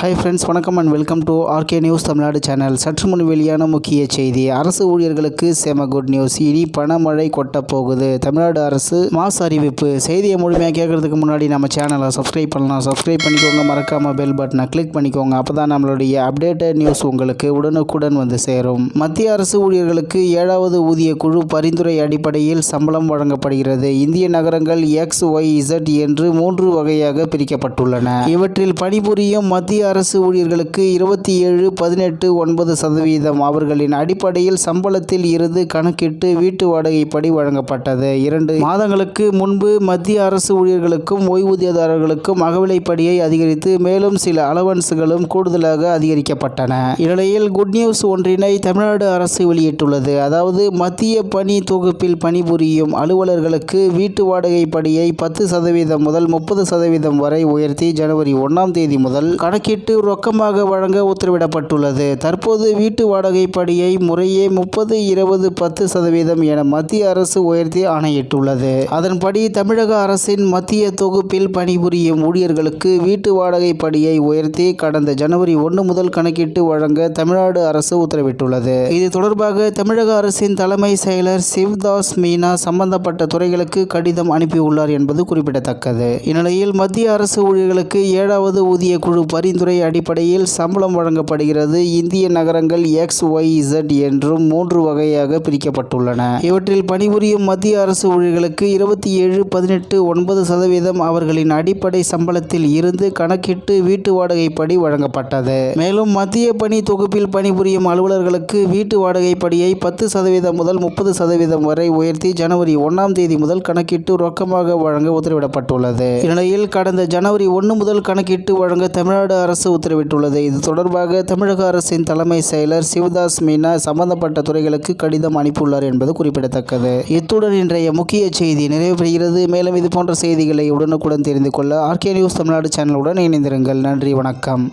Hi friends, வணக்கம் and welcome to RK news Tamil Nadu channel. சற்று முன் வெளியான முக்கிய செய்தி. அரசு ஊழியர்களுக்கு செம குட் நியூஸ். இனி பணமழை கொட்ட போகுது. தமிழ்நாடு அரசு மாஸ் அறிவிப்பு. செய்தியை முழுமையாக கேட்கறதுக்கு முன்னாடி நம்ம சேனலை சப்ஸ்கிரைப் பண்ணலாம். சப்ஸ்கிரைப் பண்ணிக்கோங்க. மறக்காம பெல் பட்டனை கிளிக் பண்ணிக்கோங்க. அப்பதான் நம்மளுடைய அப்டேட்டட் நியூஸ் உங்களுக்கு உடனுக்குடன் வந்து சேரும். மத்திய அரசு ஊழியர்களுக்கு 7வது ஊதிய குழு பரிந்துரை அடிப்படையில் சம்பளம் வழங்கப்படுகிறது. இந்திய நகரங்கள் XYZ என்று 3 வகையாக பிரிக்கப்பட்டுள்ளன. இவற்றில் பணிபுரியும் மத்திய அரசு ஊழியர்களுக்கு 27.18% அவர்களின் அடிப்படையில் சம்பளத்தில் இருந்து கணக்கிட்டு வீட்டு வாடகைப்படி வழங்கப்பட்டது. 2 மாதங்களுக்கு முன்பு மத்திய அரசு ஊழியர்களுக்கும் ஓய்வூதியதாரர்களுக்கும் அகவிலைப்படியை அதிகரித்து மேலும் சில அலவன்ஸ்களும் கூடுதலாக அதிகரிக்கப்பட்டன. இந்நிலையில் குட் நியூஸ் ஒன்றினை தமிழ்நாடு அரசு வெளியிட்டுள்ளது. அதாவது மத்திய பணி தொகுப்பில் பணிபுரியும் அலுவலர்களுக்கு வீட்டு வாடகைப்படியை 10% முதல் 30% வரை உயர்த்தி ஜனவரி 1ஆம் தேதி முதல் கணக்கிட்டு ரொக்கமாக வழங்க உத்தரவிடப்பட்டுள்ளது. தற்போது வீட்டு வாடகைப்படியை முறையே 30, 20, 10% என மத்திய அரசு உயர்த்தி ஆணையிட்டுள்ளது. அதன்படி தமிழக அரசின் மத்திய தொகுப்பில் பணிபுரியும் ஊழியர்களுக்கு வீட்டு வாடகைப்படியை உயர்த்தி கடந்த ஜனவரி 1 முதல் கணக்கிட்டு வழங்க தமிழ்நாடு அரசு உத்தரவிட்டுள்ளது. இது தொடர்பாக தமிழக அரசின் தலைமை செயலர் சிவ்தாஸ் மீனா சம்பந்தப்பட்ட துறைகளுக்கு கடிதம் அனுப்பியுள்ளார் என்பது குறிப்பிடத்தக்கது. இந்நிலையில் மத்திய அரசு ஊழியர்களுக்கு 7வது ஊதிய குழு பரிந்துரை அடிப்படையில் சம்பளம் வழங்கப்படுகிறது. இந்திய நகரங்கள் XYZ என்றும் 3 வகையாக பிரிக்கப்பட்டுள்ளன. இவற்றில் பணிபுரியும் மத்திய அரசு ஊழியர்களுக்கு 27.18% அவர்களின் அடிப்படை சம்பளத்தில் இருந்து கணக்கிட்டு வீட்டு வாடகைப்படி வழங்கப்பட்டது. மேலும் மத்திய பணி தொகுப்பில் பணிபுரியும் அலுவலர்களுக்கு வீட்டு வாடகைப்படியை 10% முதல் 30% வரை உயர்த்தி ஜனவரி 1ஆம் தேதி முதல் கணக்கிட்டு ரொக்கமாக வழங்க உத்தரவிடப்பட்டுள்ளது. இந்நிலையில் கடந்த ஜனவரி 1 முதல் கணக்கிட்டு வழங்க தமிழ்நாடு அரசு உத்தரவிட்டுள்ளது. இது தொடர்பாக தமிழக அரசின் தலைமை செயலர் சிவதாஸ் மீனா சம்பந்தப்பட்ட துறைகளுக்கு கடிதம் அனுப்பியுள்ளார் என்பது குறிப்பிடத்தக்கது. இத்துடன் இன்றைய முக்கிய செய்தி நிறைவு பெறுகிறது. மேலும் இது போன்ற செய்திகளை உடனுக்குடன் தெரிந்து கொள்ள ஆர்கே நியூஸ் தமிழ்நாடு சேனலுடன் இணைந்திருங்கள். நன்றி, வணக்கம்.